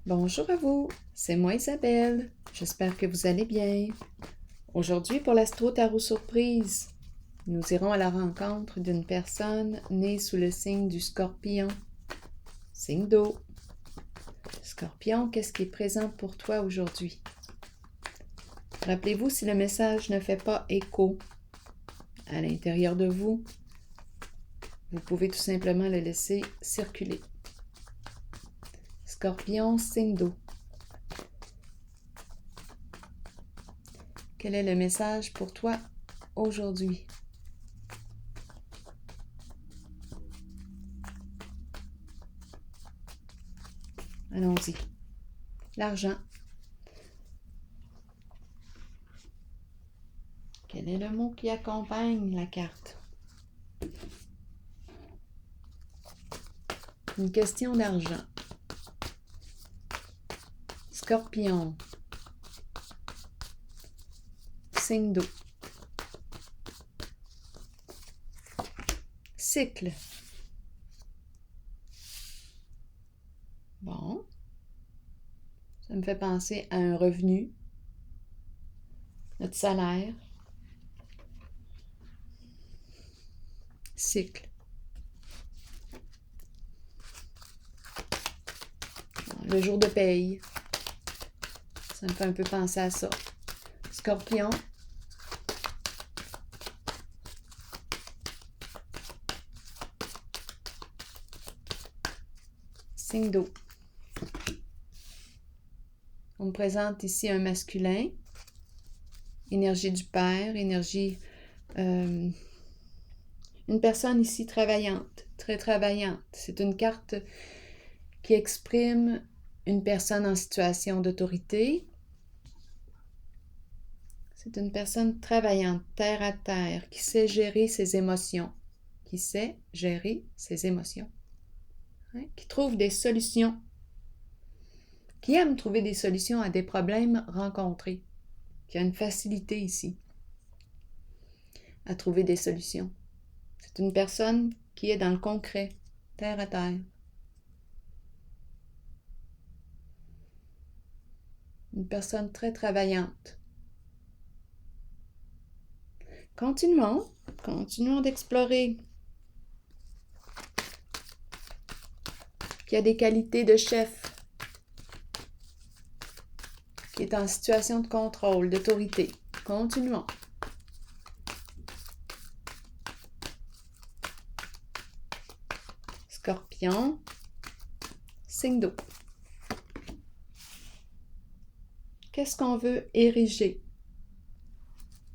Bonjour à vous, c'est moi Isabelle. J'espère que vous allez bien. Aujourd'hui, pour l'Astro Tarot Surprise, nous irons à la rencontre d'une personne née sous le signe du Scorpion, signe d'eau. Scorpion, qu'est-ce qui est présent pour toi aujourd'hui? Rappelez-vous, si le message ne fait pas écho à l'intérieur de vous, vous pouvez tout simplement le laisser circuler. Scorpion, signe d'eau. Quel est le message pour toi aujourd'hui? Allons-y. L'argent. Quel est le mot qui accompagne la carte? Une question d'argent. Scorpion. Signe d'eau. Cycle. Bon. Ça me fait penser à un revenu. Notre salaire. Cycle. Le jour de paye. Ça me fait un peu penser à ça. Scorpion. Signe d'eau. On me présente ici un masculin. Énergie du père, énergie... une personne ici travaillante, très travaillante. C'est une carte qui exprime une personne en situation d'autorité. C'est une personne travaillante, terre à terre, qui sait gérer ses émotions. Qui sait gérer ses émotions. Hein? Qui trouve des solutions. Qui aime trouver des solutions à des problèmes rencontrés. Qui a une facilité ici à trouver des solutions. C'est une personne qui est dans le concret, terre à terre. Une personne très travaillante. Continuons d'explorer. Qui a des qualités de chef. Qui est en situation de contrôle, d'autorité. Continuons. Scorpion, signe d'eau. Qu'est-ce qu'on veut ériger?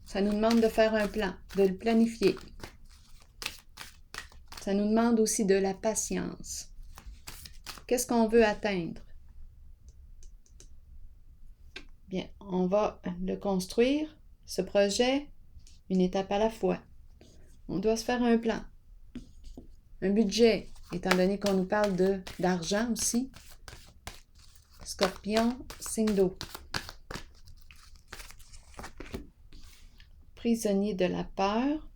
Ça nous demande de faire un plan, de le planifier. Ça nous demande aussi de la patience. Qu'est-ce qu'on veut atteindre? Bien, on va le construire, ce projet, une étape à la fois. On doit se faire un plan, un budget, étant donné qu'on nous parle d'argent aussi. Scorpion, signe d'eau. Prisonnier de la peur.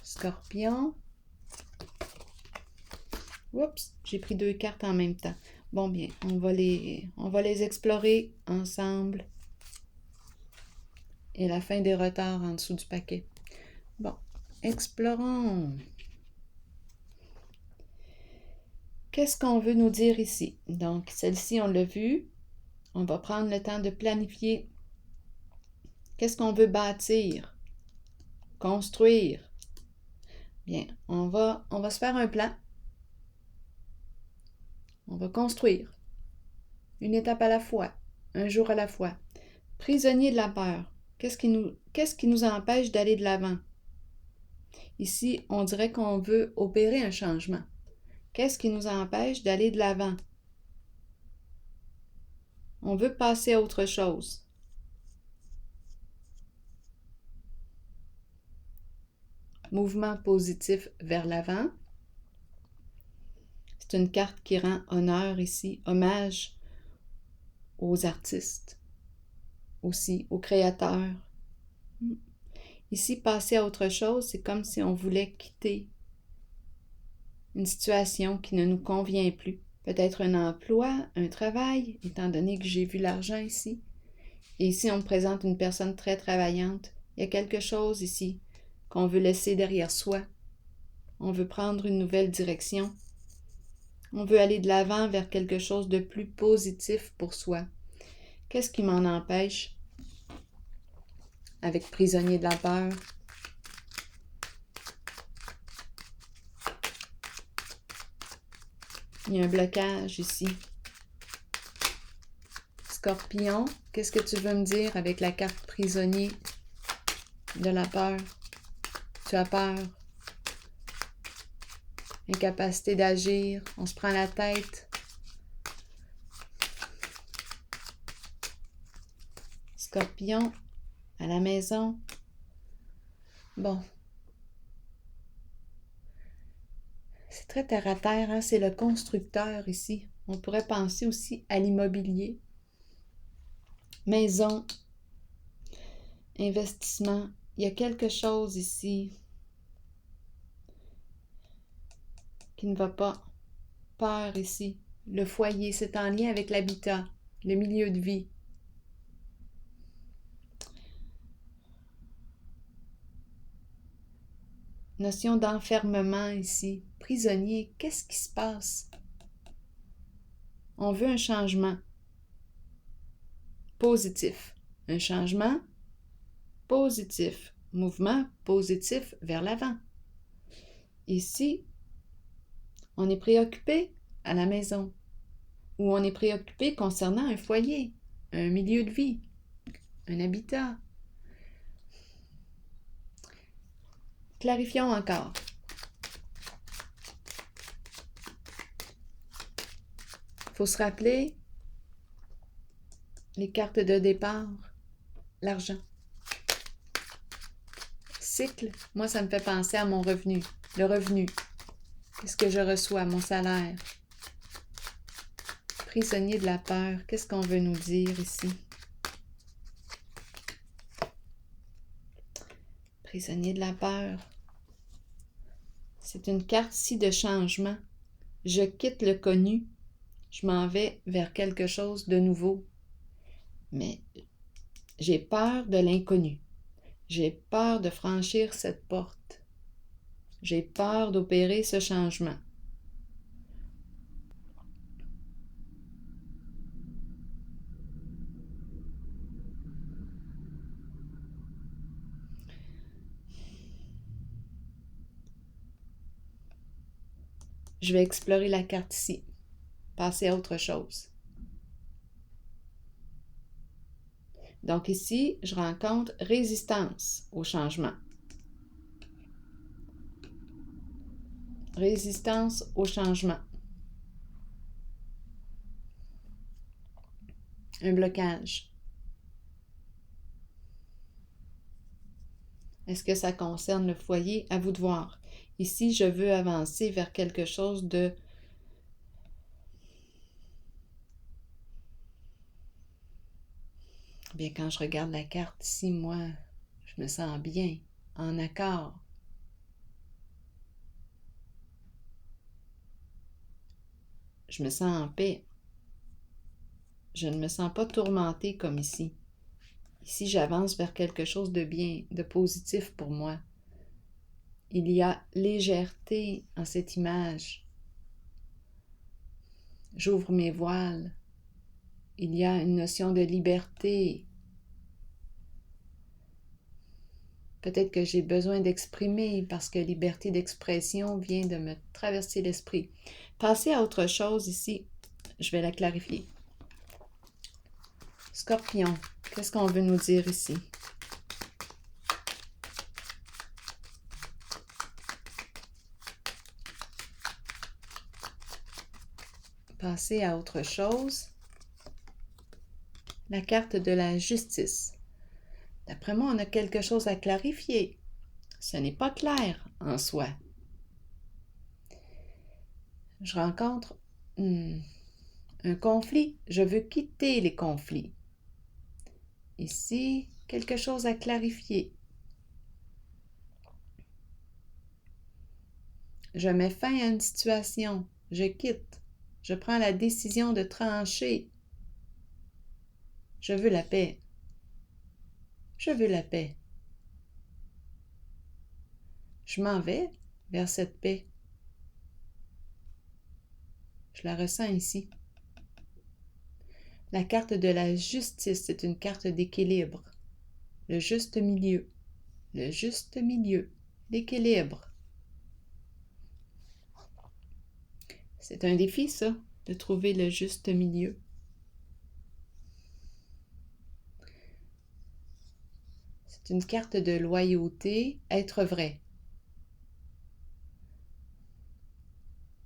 Scorpion. Oups, j'ai pris deux cartes en même temps. Bon bien, on va les explorer ensemble. Et la fin des retards en dessous du paquet. Bon, explorons. Qu'est-ce qu'on veut nous dire ici? Donc, celle-ci, on l'a vue. On va prendre le temps de planifier. Qu'est-ce qu'on veut bâtir? Construire? Bien, on va se faire un plan. On va construire. Une étape à la fois. Un jour à la fois. Prisonnier de la peur. Qu'est-ce qui nous empêche d'aller de l'avant? Ici, on dirait qu'on veut opérer un changement. Qu'est-ce qui nous empêche d'aller de l'avant? On veut passer à autre chose. Mouvement positif vers l'avant. C'est une carte qui rend honneur ici, hommage aux artistes, aussi aux créateurs. Ici, passer à autre chose, c'est comme si on voulait quitter une situation qui ne nous convient plus. peut-être un emploi, un travail, étant donné que j'ai vu l'argent ici. Et ici, on me présente une personne très travaillante. Il y a quelque chose ici qu'on veut laisser derrière soi. On veut prendre une nouvelle direction. On veut aller de l'avant vers quelque chose de plus positif pour soi. Qu'est-ce qui m'en empêche? Avec prisonnier de la peur. Il y a un blocage ici. Scorpion, qu'est-ce que tu veux me dire avec la carte prisonnier de la peur? Tu as peur. Incapacité d'agir. On se prend la tête. Scorpion, à la maison. Bon. C'est très terre à terre, hein? C'est le constructeur ici. On pourrait penser aussi à l'immobilier. Maison, investissement. Il y a quelque chose ici qui ne va pas. Peur ici. Le foyer, c'est en lien avec l'habitat, le milieu de vie. Notion d'enfermement ici. Prisonnier, qu'est-ce qui se passe? On veut un changement positif. Un changement positif. Mouvement positif vers l'avant. Ici, on est préoccupé à la maison ou on est préoccupé concernant un foyer, un milieu de vie, un habitat. Clarifions encore. Il faut se rappeler les cartes de départ, l'argent. Cycle, moi ça me fait penser à mon revenu. Le revenu, qu'est-ce que je reçois, mon salaire? Prisonnier de la peur, qu'est-ce qu'on veut nous dire ici? Prisonnier de la peur. C'est une carte ici de changement. Je quitte le connu. Je m'en vais vers quelque chose de nouveau. Mais j'ai peur de l'inconnu. J'ai peur de franchir cette porte. J'ai peur d'opérer ce changement. Je vais explorer la carte ici. Passer à autre chose. Donc ici, je rencontre résistance au changement. Résistance au changement. Un blocage. Est-ce que ça concerne le foyer? À vous de voir. Ici, je veux avancer vers quelque chose de bien, quand je regarde la carte ici, moi, je me sens bien, en accord. Je me sens en paix. Je ne me sens pas tourmentée comme ici. Ici, j'avance vers quelque chose de bien, de positif pour moi. Il y a légèreté en cette image. J'ouvre mes voiles. Il y a une notion de liberté. Peut-être que j'ai besoin d'exprimer parce que liberté d'expression vient de me traverser l'esprit. Passer à autre chose ici, je vais la clarifier. Scorpion, qu'est-ce qu'on veut nous dire ici? Passer à autre chose. La carte de la justice. D'après moi, on a quelque chose à clarifier. Ce n'est pas clair en soi. Je rencontre un conflit. Je veux quitter les conflits. Ici, quelque chose à clarifier. Je mets fin à une situation. Je quitte. Je prends la décision de trancher. Je veux la paix. Je veux la paix. Je m'en vais vers cette paix. Je la ressens ici. La carte de la justice, c'est une carte d'équilibre. Le juste milieu. Le juste milieu. L'équilibre. C'est un défi, ça, de trouver le juste milieu. C'est une carte de loyauté, être vrai.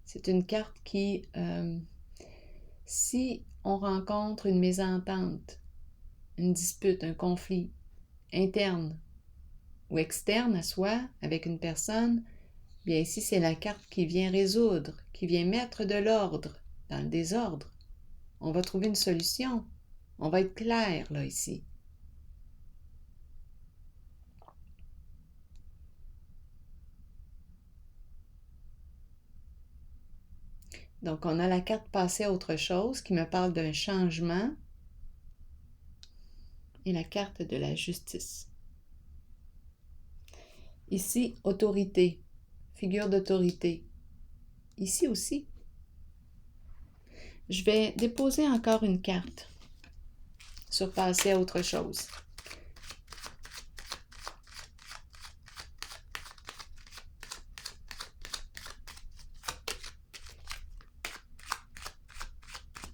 C'est une carte qui, si on rencontre une mésentente, une dispute, un conflit interne ou externe à soi avec une personne, bien ici c'est la carte qui vient résoudre, qui vient mettre de l'ordre dans le désordre. On va trouver une solution. On va être clair là ici. Donc, on a la carte passer à autre chose qui me parle d'un changement et la carte de la justice. Ici, autorité, figure d'autorité. Ici aussi. Je vais déposer encore une carte sur passer à autre chose.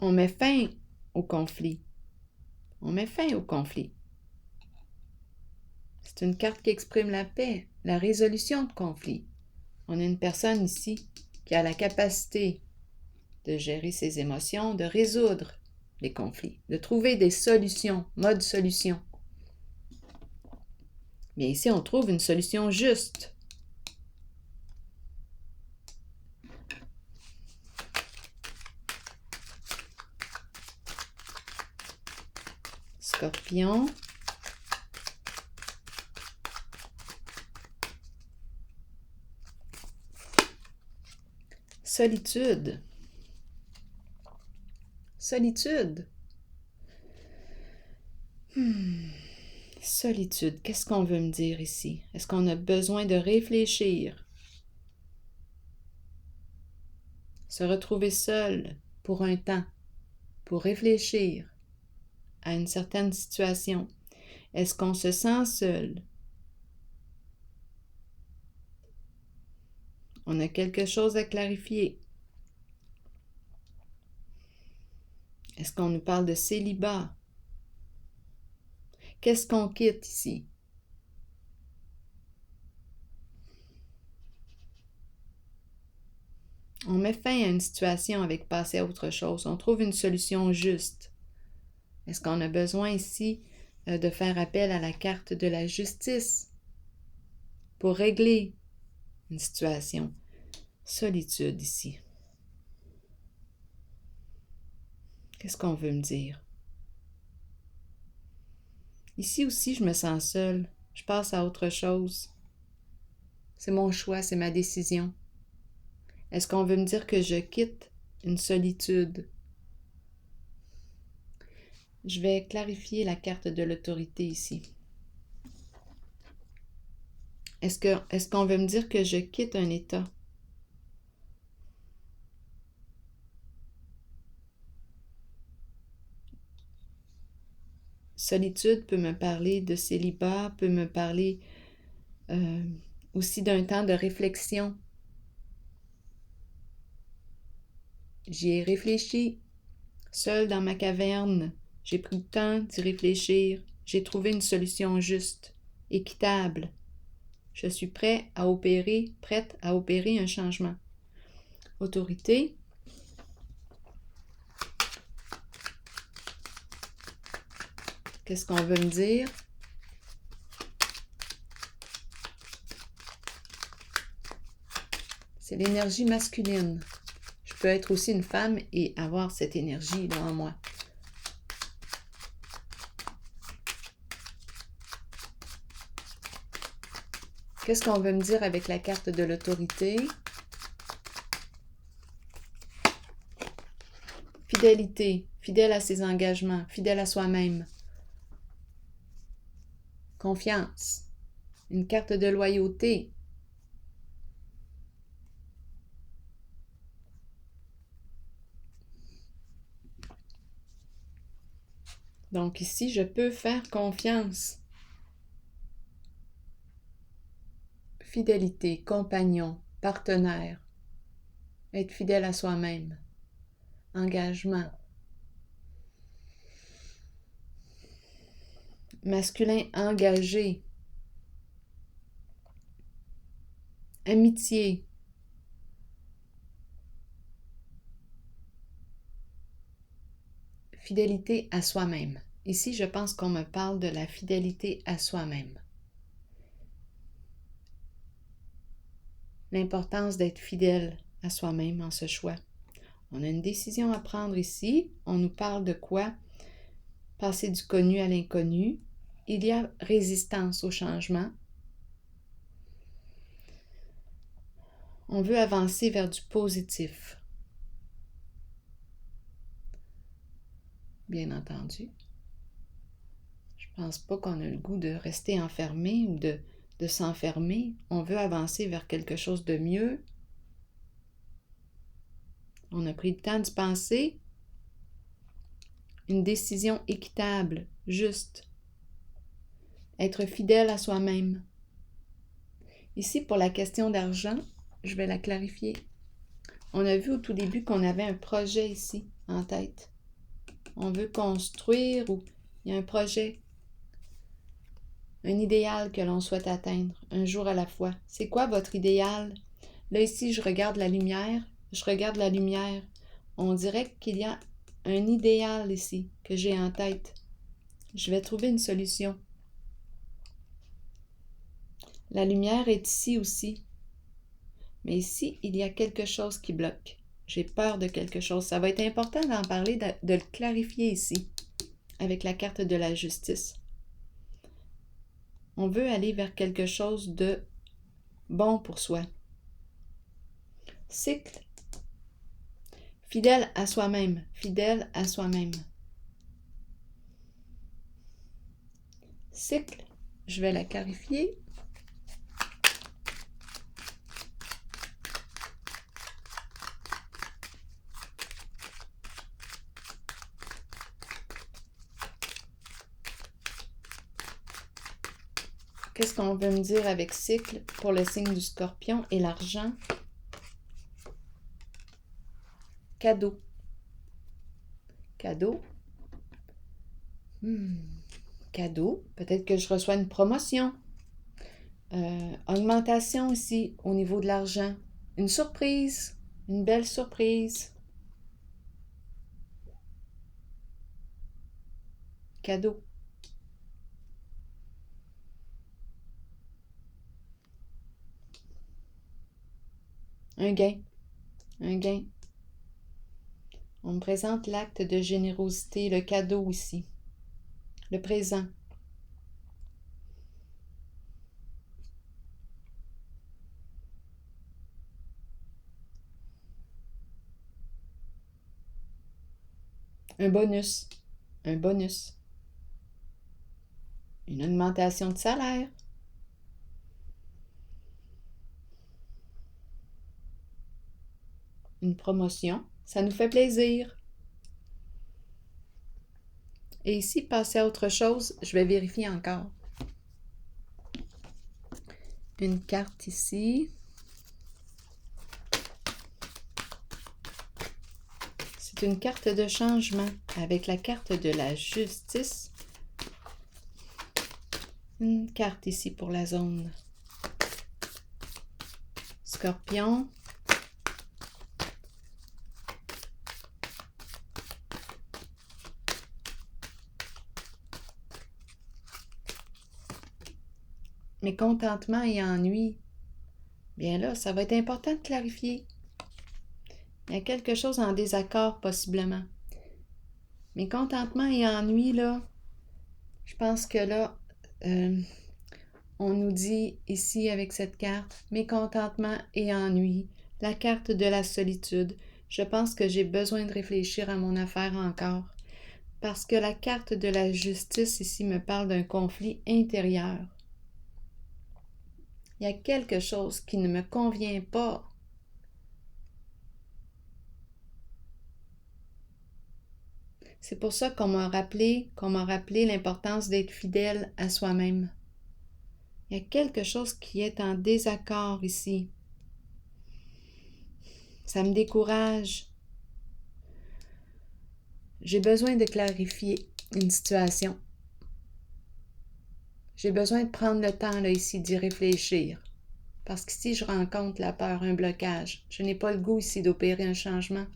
On met fin au conflit. On met fin au conflit. C'est une carte qui exprime la paix, la résolution de conflit. On a une personne ici qui a la capacité de gérer ses émotions, de résoudre les conflits, de trouver des solutions, mode solution. Mais ici, on trouve une solution juste. Scorpion. Solitude. Solitude. Solitude, qu'est-ce qu'on veut me dire ici? Est-ce qu'on a besoin de réfléchir? Se retrouver seul pour un temps, pour réfléchir à une certaine situation. Est-ce qu'on se sent seul? On a quelque chose à clarifier. Est-ce qu'on nous parle de célibat? Qu'est-ce qu'on quitte ici? On met fin à une situation avec passer à autre chose. On trouve une solution juste. Est-ce qu'on a besoin ici de faire appel à la carte de la justice pour régler une situation? Solitude ici. Qu'est-ce qu'on veut me dire? Ici aussi, je me sens seule. Je passe à autre chose. C'est mon choix, c'est ma décision. Est-ce qu'on veut me dire que je quitte une solitude? Je vais clarifier la carte de l'autorité ici. Est-ce qu'on veut me dire que je quitte un état? Solitude peut me parler de célibat, peut me parler aussi d'un temps de réflexion. J'y ai réfléchi, seule dans ma caverne. J'ai pris le temps d'y réfléchir. J'ai trouvé une solution juste, équitable. Je suis prête à opérer un changement. Autorité. Qu'est-ce qu'on veut me dire? C'est l'énergie masculine. Je peux être aussi une femme et avoir cette énergie-là en moi. Qu'est-ce qu'on veut me dire avec la carte de l'autorité? Fidélité, fidèle à ses engagements, fidèle à soi-même. Confiance, une carte de loyauté. Donc ici, je peux faire confiance. Fidélité, compagnon, partenaire. Être fidèle à soi-même. Engagement. Masculin engagé. Amitié. Fidélité à soi-même. Ici, je pense qu'on me parle de la fidélité à soi-même. L'importance d'être fidèle à soi-même en ce choix. On a une décision à prendre ici. On nous parle de quoi? Passer du connu à l'inconnu. Il y a résistance au changement. On veut avancer vers du positif. Bien entendu. Je ne pense pas qu'on a le goût de rester enfermé ou de s'enfermer. On veut avancer vers quelque chose de mieux. On a pris le temps d'y penser. Une décision équitable, juste. Être fidèle à soi-même. Ici, pour la question d'argent, je vais la clarifier. On a vu au tout début qu'on avait un projet ici, en tête. On veut construire ou il y a un projet, un idéal que l'on souhaite atteindre, un jour à la fois. C'est quoi votre idéal? Là, ici, je regarde la lumière. On dirait qu'il y a un idéal ici que j'ai en tête. Je vais trouver une solution. La lumière est ici aussi. Mais ici, il y a quelque chose qui bloque. J'ai peur de quelque chose. Ça va être important d'en parler, de le clarifier ici, avec la carte de la justice. On veut aller vers quelque chose de bon pour soi. Cycle. Fidèle à soi-même. Fidèle à soi-même. Cycle. Je vais la clarifier. Qu'est-ce qu'on veut me dire avec cycle pour le signe du Scorpion et l'argent? Cadeau. Cadeau. Cadeau. Peut-être que je reçois une promotion. Augmentation ici au niveau de l'argent. Une surprise. Une belle surprise. Cadeau. Un gain. Un gain. On me présente l'acte de générosité, le cadeau ici. Le présent. Un bonus. Un bonus. Une augmentation de salaire. Une promotion. Ça nous fait plaisir. Et ici, passer à autre chose, je vais vérifier encore. Une carte ici. C'est une carte de changement avec la carte de la justice. Une carte ici pour la zone. Scorpion. Mécontentement et ennui. Bien là, ça va être important de clarifier. Il y a quelque chose en désaccord possiblement. Mécontentement et ennui, là, je pense que là, on nous dit ici avec cette carte, mécontentement et ennui, la carte de la solitude. Je pense que j'ai besoin de réfléchir à mon affaire encore. Parce que la carte de la justice ici me parle d'un conflit intérieur. Il y a quelque chose qui ne me convient pas. C'est pour ça qu'on m'a rappelé l'importance d'être fidèle à soi-même. Il y a quelque chose qui est en désaccord ici. Ça me décourage. J'ai besoin de clarifier une situation. J'ai besoin de prendre le temps là ici d'y réfléchir. Parce qu'ici, je rencontre la peur, un blocage. Je n'ai pas le goût ici d'opérer un changement.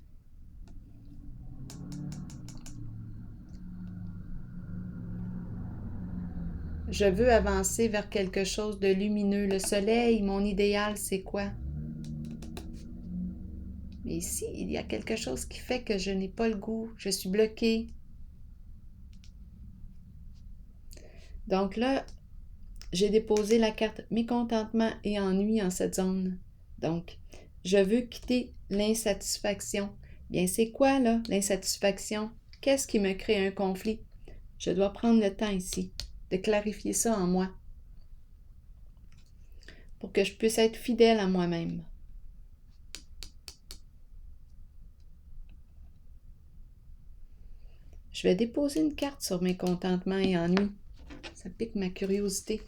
Je veux avancer vers quelque chose de lumineux. Le soleil, mon idéal, c'est quoi? Mais ici, il y a quelque chose qui fait que je n'ai pas le goût. Je suis bloquée. Donc là, j'ai déposé la carte mécontentement et ennui en cette zone. Donc, je veux quitter l'insatisfaction. Bien, c'est quoi là, l'insatisfaction? Qu'est-ce qui me crée un conflit? Je dois prendre le temps ici de clarifier ça en moi pour que je puisse être fidèle à moi-même. Je vais déposer une carte sur mécontentement et ennui. Ça pique ma curiosité.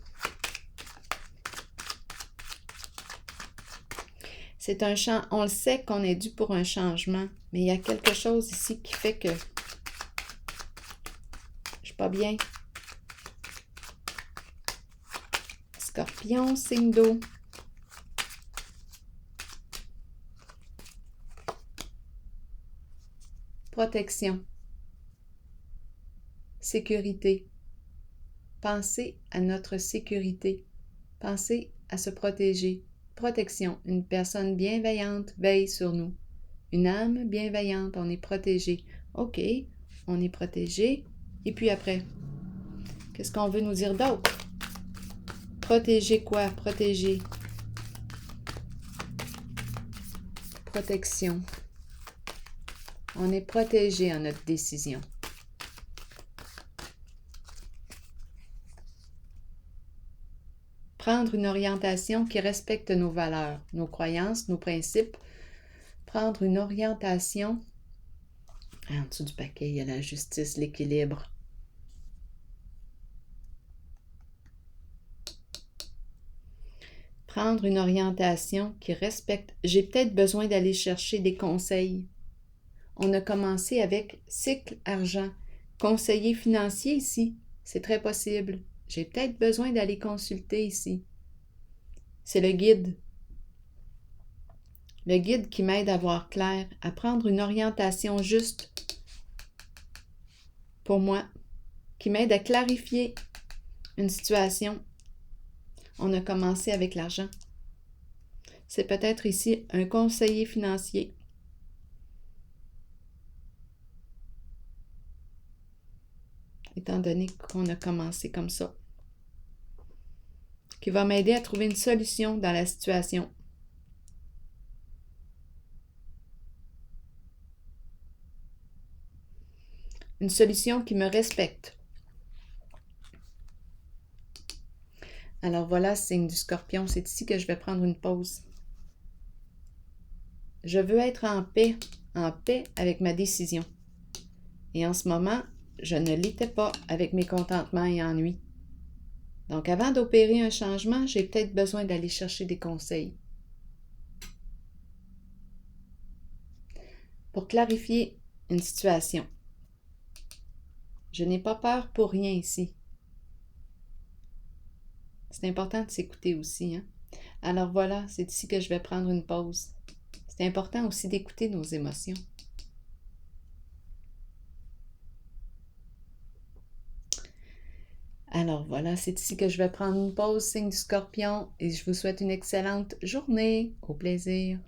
C'est un changement. On le sait qu'on est dû pour un changement, mais il y a quelque chose ici qui fait que je suis pas bien. Scorpion, signe d'eau. Protection. Sécurité. Pensez à notre sécurité. Pensez à se protéger. Protection. Une personne bienveillante veille sur nous. Une âme bienveillante, on est protégé. OK, on est protégé. Et puis après, qu'est-ce qu'on veut nous dire d'autre? Protéger quoi? Protéger. Protection. On est protégé en notre décision. Prendre une orientation qui respecte nos valeurs, nos croyances, nos principes. Prendre une orientation. En dessous du paquet, il y a la justice, l'équilibre. Prendre une orientation qui respecte. J'ai peut-être besoin d'aller chercher des conseils. On a commencé avec cycle argent. Conseiller financier ici, c'est très possible. J'ai peut-être besoin d'aller consulter ici. C'est le guide. Le guide qui m'aide à voir clair, à prendre une orientation juste pour moi, qui m'aide à clarifier une situation. On a commencé avec l'argent. C'est peut-être ici un conseiller financier. Étant donné qu'on a commencé comme ça, qui va m'aider à trouver une solution dans la situation. Une solution qui me respecte. Alors voilà, signe du Scorpion, c'est ici que je vais prendre une pause. Je veux être en paix avec ma décision. Et en ce moment, je ne l'étais pas avec mécontentement et ennui. Donc avant d'opérer un changement, j'ai peut-être besoin d'aller chercher des conseils. Pour clarifier une situation. Je n'ai pas peur pour rien ici. C'est important de s'écouter aussi, hein? Alors voilà, c'est ici que je vais prendre une pause. C'est important aussi d'écouter nos émotions. Alors voilà, c'est ici que je vais prendre une pause, signe du Scorpion, et je vous souhaite une excellente journée. Au plaisir.